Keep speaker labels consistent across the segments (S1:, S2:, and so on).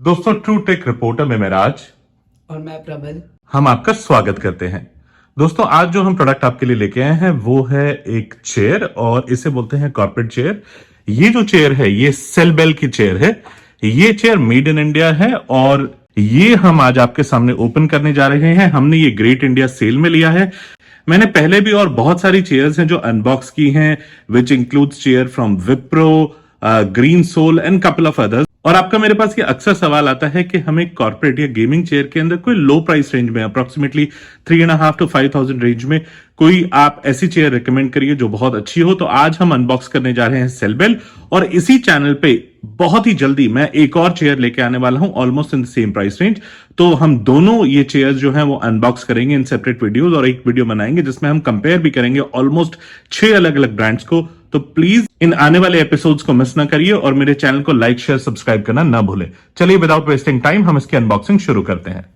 S1: दोस्तों, true tech reporter में मैं राज
S2: और मैं प्रबल।
S1: हम आपका स्वागत करते हैं। दोस्तों, आज जो हम प्रोडक्ट आपके लिए लेके आए हैं वो है एक चेयर और इसे बोलते हैं कॉर्पोरेट चेयर। ये जो चेयर है ये सेलबेल की चेयर है। ये चेयर मेड इन इंडिया है और ये हम आज आपके सामने ओपन करने जा रहे हैं। हमने ये ग्रेट इंडिया सेल में लिया है। मैंने पहले भी और बहुत सारी चेयर्स हैं जो अनबॉक्स की हैं, which includes chair from Wipro, Green Soul and couple of others. और आपका मेरे पास ये अक्सर सवाल आता है कि हमें कॉर्पोरेट या गेमिंग चेयर के अंदर कोई लो प्राइस रेंज में, अप्रोक्सीमेटली 3.5 to 5,000 रेंज में कोई आप ऐसी चेयर रिकमेंड करिए जो बहुत अच्छी हो। तो आज हम अनबॉक्स करने जा रहे हैं सेलबेल और इसी चैनल पे बहुत ही जल्दी मैं एक और चेयर लेके आने वाला हूं almost in the same price range. तो हम दोनों ये चेयर्स जो हैं वो अनबॉक्स करेंगे इन सेपरेट वीडियोस और एक वीडियो बनाएंगे जिसमें हम कंपेयर भी करेंगे ऑलमोस्ट 6 अलग अलग ब्रांड्स को। तो प्लीज इन आने वाले एपिसोड्स को मिस ना करिए और मेरे चैनल को लाइक शेयर सब्सक्राइब करना ना भूलें। चलिए विदाउट वेस्टिंग टाइम हम इसकी अनबॉक्सिंग शुरू करते हैं।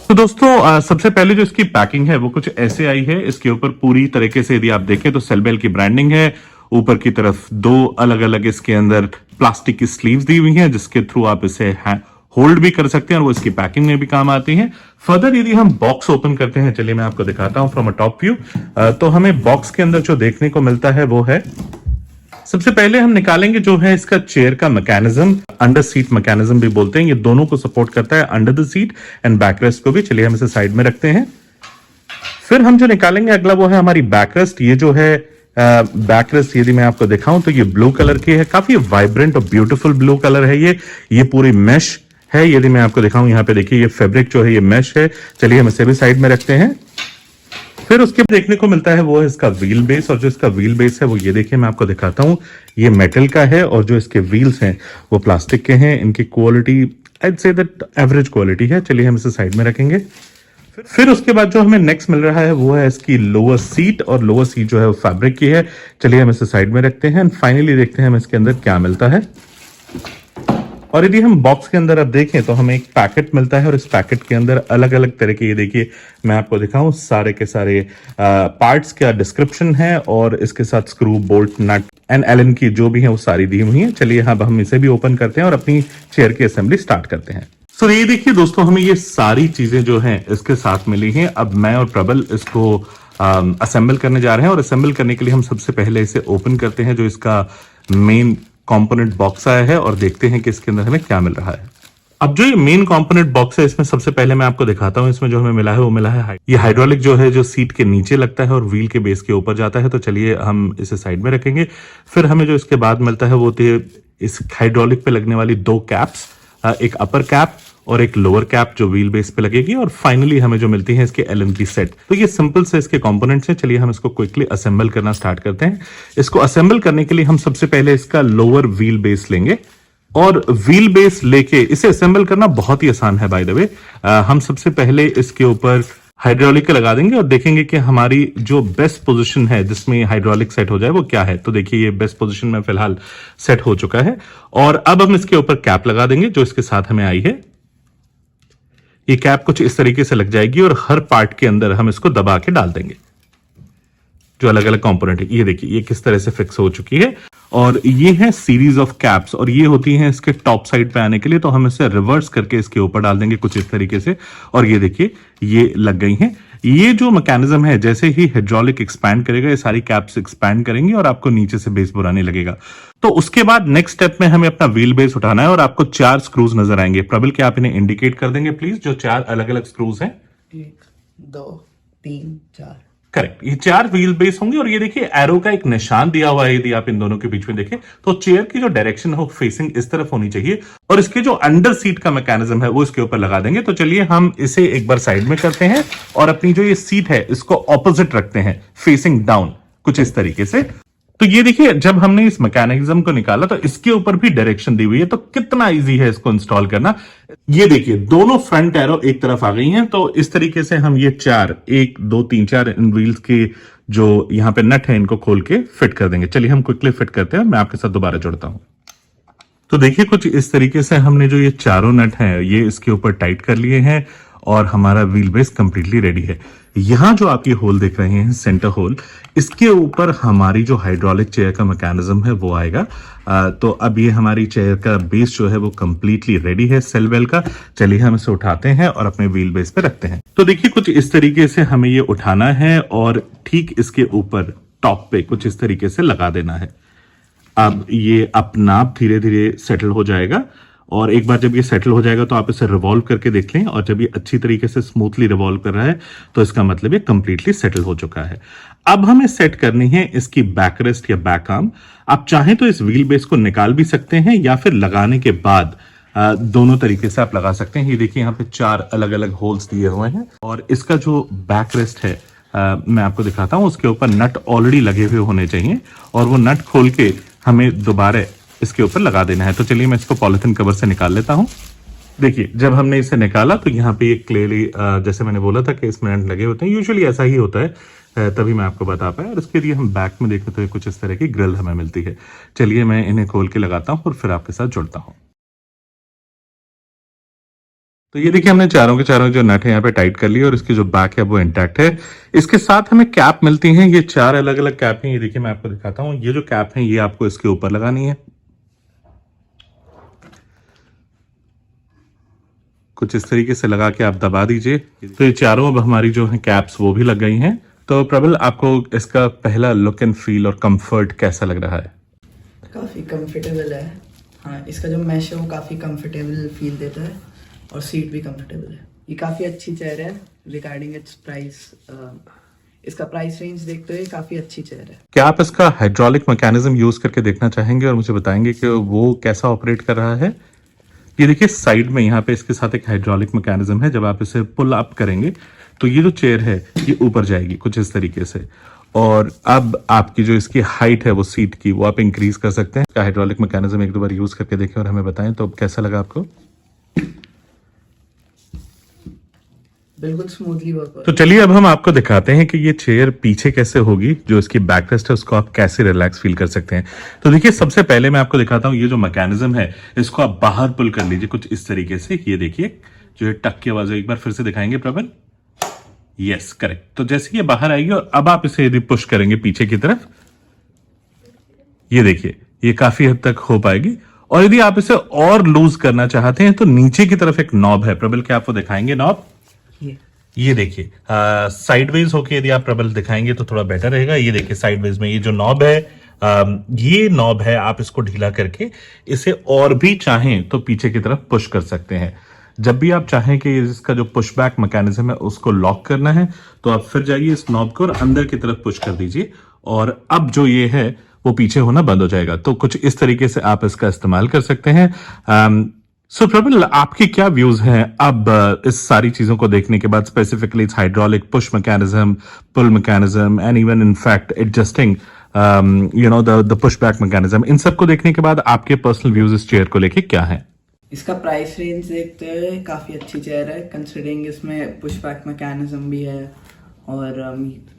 S1: तो दोस्तों, सबसे पहले जो इसकी पैकिंग है वो कुछ ऐसे आई है। इसके ऊपर पूरी तरीके से यदि आप देखें तो सेलबेल की ब्रांडिंग है। ऊपर की तरफ 2 अलग अलग इसके अंदर प्लास्टिक की स्लीव्स दी हुई हैं जिसके थ्रू आप इसे होल्ड भी कर सकते हैं और वो इसकी पैकिंग में भी काम आती हैं। फर्दर यदि हम बॉक्स ओपन करते हैं, चलिए मैं आपको दिखाता हूं फ्रॉम अ टॉप व्यू। तो हमें बॉक्स के अंदर जो देखने को मिलता है वो है, सबसे पहले हम निकालेंगे जो है इसका चेयर का मैकेनिज्म, अंडर सीट मैकेनिज्म भी बोलते हैं। ये दोनों को सपोर्ट करता है, under the seat and backrest को भी। चलिए हम इसे साइड में रखते हैं। फिर हम जो निकालेंगे अगला वो है हमारी बैकरेस्ट। ये जो है बैकरेस्ट यदि मैं आपको दिखाऊं तो ये ब्लू कलर की है, काफी वाइब्रेंट और ब्यूटीफुल ब्लू कलर है। ये पूरी मेश है। यदि मैं आपको दिखाऊं, यहाँ पे देखिए ये फैब्रिक जो है ये मेश है। चलिए हम इसे भी साइड में रखते हैं। फिर उसके देखने को मिलता है वो है इसका व्हील बेस और जो इसका व्हील बेस है वो ये देखिए मैं आपको दिखाता हूं, ये मेटल का है और जो इसके व्हील्स हैं वो प्लास्टिक के हैं। इनकी quality I'd say that average quality है। चलिए हम इसे साइड में रखेंगे। फिर उसके बाद जो हमें नेक्स्ट मिल रहा है वो है इसकी लोअर सीट और लोअर सीट जो है वो फैब्रिक की है। चलिए हम इसे साइड में रखते हैं एंड फाइनली देखते हैं हम इसके अंदर क्या मिलता है। और यदि हम बॉक्स के अंदर अब देखें तो हमें एक पैकेट मिलता है और इस पैकेट के अंदर अलग अलग तरह के, ये देखिए मैं आपको दिखाऊं, सारे के सारे पार्ट्स का डिस्क्रिप्शन है और इसके साथ screw, bolt, nut and Allen key जो भी है वो सारी दी हुई है। चलिए अब हम इसे भी ओपन करते हैं और अपनी चेयर की असेंबली स्टार्ट करते हैं। सो ये देखिए दोस्तों, हमें ये सारी चीजें जो हैं इसके साथ मिली हैं। अब मैं और प्रबल इसको असेंबल करने जा रहे हैं और असेंबल करने के लिए हम सबसे पहले इसे ओपन करते हैं जो इसका मेन कंपोनेंट बॉक्स आया है और देखते हैं कि इसके अंदर हमें क्या मिल रहा है। अब जो ये मेन कंपोनेंट बॉक्स है इसमें सबसे पहले मैं आपको दिखाता हूं। इसमें जो हमें मिला है वो मिला है ये हाइड्रोलिक जो है जो सीट के नीचे लगता है और व्हील के बेस के ऊपर जाता है। तो चलिए हम इसे साइड में रखेंगे। फिर हमें जो इसके बाद मिलता है वो होती है इस हाइड्रोलिक पे लगने वाली 2 कैप्स, एक अपर कैप और एक लोअर कैप जो व्हील बेस पे लगेगी। और फाइनली हमें जो मिलती है इसके एलन की सेट। तो ये सिंपल से इसके कंपोनेंट्स हैं। चलिए हम इसको क्विकली असेंबल करना स्टार्ट करते हैं। इसको असेंबल करने के लिए हम सबसे पहले इसका लोअर व्हील बेस लेंगे और व्हील बेस लेके इसे असेंबल करना बहुत ही आसान है बाय द वे। हम सबसे पहले इसके ऊपर हाइड्रोलिक लगा देंगे और देखेंगे कि हमारी जो बेस्ट पोजीशन है जिसमें हाइड्रोलिक सेट हो जाए वो क्या है। तो देखिए ये बेस्ट पोजीशन में फिलहाल सेट हो चुका है और अब हम इसके ऊपर कैप लगा देंगे जो इसके साथ हमें आई है। ये कैप कुछ इस तरीके से लग जाएगी और हर पार्ट के अंदर हम इसको दबा के डाल देंगे जो अलग अलग कंपोनेंट है। ये देखिए ये किस तरह से फिक्स हो चुकी है और ये है सीरीज ऑफ कैप्स और ये होती हैं इसके टॉप साइड पे आने के लिए। तो हम इसे रिवर्स करके इसके ऊपर डाल देंगे कुछ इस तरीके से और ये देखिए ये लग गई हैं। ये जो मैकेनिज्म है, जैसे ही हाइड्रोलिक एक्सपैंड करेगा ये सारी कैप्स एक्सपैंड करेंगी और आपको नीचे से बेस बुरा नहीं लगेगा। तो उसके बाद नेक्स्ट स्टेप में हमें अपना व्हील बेस उठाना है और आपको 4 स्क्रूज नजर आएंगे। प्रबल क्या आप इन्हें इंडिकेट कर देंगे प्लीज, जो 4 अलग अलग स्क्रूज हैं?
S2: 1 2 3 4।
S1: करेक्ट, ये 4 व्हील बेस होंगे और ये देखिए एरो का एक निशान दिया हुआ है। यदि आप इन दोनों के बीच में देखें तो चेयर की जो डायरेक्शन है वो फेसिंग इस तरफ होनी चाहिए और इसके जो अंडर सीट का मैकेनिज्म है वो इसके ऊपर लगा देंगे। तो चलिए हम इसे एक बार साइड में करते हैं और अपनी जो ये सीट है इसको ऑपोजिट रखते हैं, फेसिंग डाउन, कुछ इस तरीके से। तो ये देखिए जब हमने इस मैकेनिज्म को निकाला तो इसके ऊपर भी डायरेक्शन दी हुई है, तो कितना इजी है इसको इंस्टॉल करना। ये देखिए दोनों फ्रंट एरो एक तरफ आ गई हैं। तो इस तरीके से हम ये 4 1 2 3 4 इन व्हील्स के जो यहां पे नट है इनको खोल के फिट कर देंगे। चलिए हम क्विकली फिट करते हैं, मैं आपके साथ दोबारा जुड़ता हूं। तो देखिए कुछ इस तरीके से हमने जो ये चारों नट हैं ये इसके ऊपर टाइट कर लिए हैं और हमारा व्हील बेस कंप्लीटली रेडी है। यहां जो आप ये होल देख रहे हैं, सेंटर होल, इसके ऊपर हमारी जो हाइड्रोलिक चेयर का मैकेनिज्म है वो आएगा। तो अब ये हमारी चेयर का बेस जो है वो कंप्लीटली रेडी है सेल बेल का। चलिए हम इसे उठाते हैं और अपने व्हील बेस पे रखते हैं। तो देखिए कुछ इस तरीके से हमें ये उठाना है और ठीक इसके ऊपर टॉप पे कुछ इस तरीके से लगा देना है। अब ये अपना आप धीरे धीरे सेटल हो जाएगा और एक बार जब ये सेटल हो जाएगा तो आप इसे रिवॉल्व करके देख लें और जब ये अच्छी तरीके से स्मूथली रिवॉल्व कर रहा है तो इसका मतलब ये कंप्लीटली सेटल हो चुका है। अब हमें सेट करनी है इसकी बैक रेस्ट या बैक आर्म। आप चाहें तो इस व्हील बेस को निकाल भी सकते हैं या फिर लगाने के बाद दोनों तरीके से आप लगा सकते हैं। ये देखिए यहाँ पे 4 अलग अलग होल्स दिए हुए हैं और इसका जो बैक रेस्ट है मैं आपको दिखाता हूं, उसके ऊपर नट ऑलरेडी लगे हुए होने चाहिए और वो नट खोल के हमें दोबारा इसके ऊपर लगा देना है। तो चलिए मैं इसको पॉलिथीन कवर से निकाल लेता हूं। देखिए जब हमने इसे निकाला तो यहाँ पे ये क्लियरली जैसे मैंने बोला था कि इसमें नट लगे होते हैं, यूजुअली ऐसा ही होता है, तभी मैं आपको बता पाया। और इसके लिए हम बैक में देखें तो कुछ इस तरह की ग्रिल हमें मिलती है। चलिए मैं इन्हें खोल के लगाता हूं और फिर आपके साथ जुड़ता हूं। तो ये देखिए हमने चारों के चारों जो नट है यहाँ पे टाइट कर लिए और इसकी जो बैक है वो इंटैक्ट है। इसके साथ हमें कैप मिलती हैं, ये 4 अलग अलग कैप हैं। ये देखिए मैं आपको दिखाता हूँ, ये जो कैप है ये आपको इसके ऊपर लगानी है। कुछ इस तरीके से लगा के आप दबा दीजिए। तो ये चारों अब हमारी जो है कैप्स वो भी लग गई हैं। तो प्रबल आपको इसका पहला लुक एंड फील और कंफर्ट कैसा लग रहा है?
S2: काफ़ी कंफर्टेबल है। हाँ, इसका जो मैश है वो काफ़ी कंफर्टेबल फील देता है और सीट भी कंफर्टेबल है। ये काफ़ी अच्छी चेयर है। रिगार्डिंग इट्स प्राइस, इसका प्राइस रेंज देखते हुए काफ़ी अच्छी चेयर है।
S1: क्या आप इसका हाइड्रोलिक मैकेनिज्म यूज करके देखना चाहेंगे और मुझे बताएंगे कि वो कैसा ऑपरेट कर रहा है? ये देखिए साइड में यहाँ पे इसके साथ एक हाइड्रोलिक मैकेनिज्म है। जब आप इसे पुल अप करेंगे तो ये जो चेयर है ये ऊपर जाएगी कुछ इस तरीके से और अब आपकी जो इसकी हाइट है वो सीट की वो आप इंक्रीज कर सकते हैं। हाइड्रोलिक मैकेनिज्म एक दो बार यूज करके देखें और हमें बताएं तो कैसा लगा आपको?
S2: बिल्कुल स्मूथली वर्क।
S1: तो चलिए अब हम आपको दिखाते हैं कि ये चेयर पीछे कैसे होगी, जो इसकी बैक रेस्ट है उसको आप कैसे रिलैक्स फील कर सकते हैं। तो देखिए सबसे पहले मैं आपको दिखाता हूं, ये जो मैकेनिज्म है इसको आप बाहर पुल कर लीजिए कुछ इस तरीके से। ये देखिए जो ये टक की आवाज है, एक बार फिर से दिखाएंगे प्रबल। Yes correct. तो जैसे ये बाहर आएगी और अब आप इसे यदि पुश करेंगे पीछे की तरफ, ये देखिए ये काफी हद तक हो पाएगी। और यदि आप इसे और लूज करना चाहते हैं तो नीचे की तरफ एक नॉब है। प्रबल क्या आपको दिखाएंगे नॉब? ये देखिए साइडवेज होके यदि आप प्रबल दिखाएंगे तो थोड़ा बेटर रहेगा। ये देखिए साइडवेज में ये जो नॉब है, ये नॉब है, आप इसको ढीला करके इसे और भी चाहें तो पीछे की तरफ पुश कर सकते हैं। जब भी आप चाहें कि इसका जो पुश बैक मैकेनिज्म है उसको लॉक करना है तो आप फिर जाइए इस नॉब को और अंदर की तरफ पुश कर दीजिए और अब जो ये है वो पीछे होना बंद हो जाएगा। तो कुछ इस तरीके से आप इसका इस्तेमाल कर सकते हैं। सो प्रबल आपके क्या व्यूज हैं अब इस सारी चीजों को देखने के बाद, specifically it's hydraulic push mechanism, pull mechanism and even in fact adjusting the push back mechanism, इन सब को देखने के बाद आपके पर्सनल व्यूज इस चेयर को लेके क्या है?
S2: इसका प्राइस रेंज देखते हुए काफ़ी अच्छी चेयर है, कंसिडरिंग इसमें पुश बैक मैकेनिज्म भी है और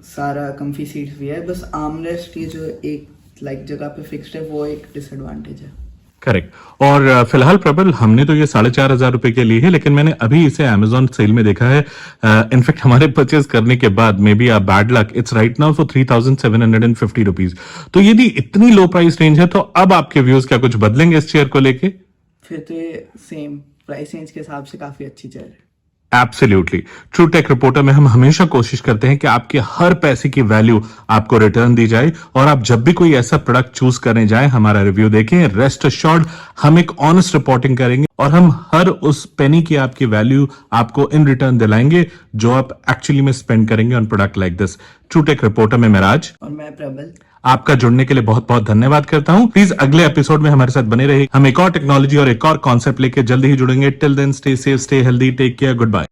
S2: सारा कंफी सीट्स भी है। बस आर्म रेस्ट ये जो एक जगह पे फिक्स्ड है वो एक डिसएडवांटेज है।
S1: करेक्ट। और फिलहाल प्रबल हमने तो ये 4,500 रुपए के लिए है, लेकिन मैंने अभी इसे अमेजॉन सेल में देखा है। इनफैक्ट हमारे परचेज करने के बाद may be bad luck it's right now for 3,750 rupees. तो यदि इतनी लो प्राइस रेंज है तो अब आपके व्यूज क्या कुछ बदलेंगे इस चेयर को लेके?
S2: फिर तो ये सेम प्राइस रेंज के हिसाब से काफ़ी अच्छी चेयर है।
S1: एब्सोल्युटली। ट्रू टेक रिपोर्टर में हम हमेशा कोशिश करते हैं कि आपके हर पैसे की वैल्यू आपको रिटर्न दी जाए, और आप जब भी कोई ऐसा प्रोडक्ट चूज करने जाएं, हमारा रिव्यू देखें। रेस्ट अश्योर्ड हम एक ऑनेस्ट रिपोर्टिंग करेंगे और हम हर उस पेनी की आपकी वैल्यू आपको इन रिटर्न दिलाएंगे जो आप एक्चुअली में स्पेंड करेंगे on product like this. True tech reporter में मैं राज
S2: और मैं प्रबल।
S1: आपका जुड़ने के लिए बहुत बहुत धन्यवाद करता हूं। प्लीज अगले एपिसोड में हमारे साथ बने रहिए। हम एक और टेक्नोलॉजी और एक और कॉन्सेप्ट लेके जल्दी ही जुड़ेंगे। Till then stay safe, stay healthy, take care, good bye.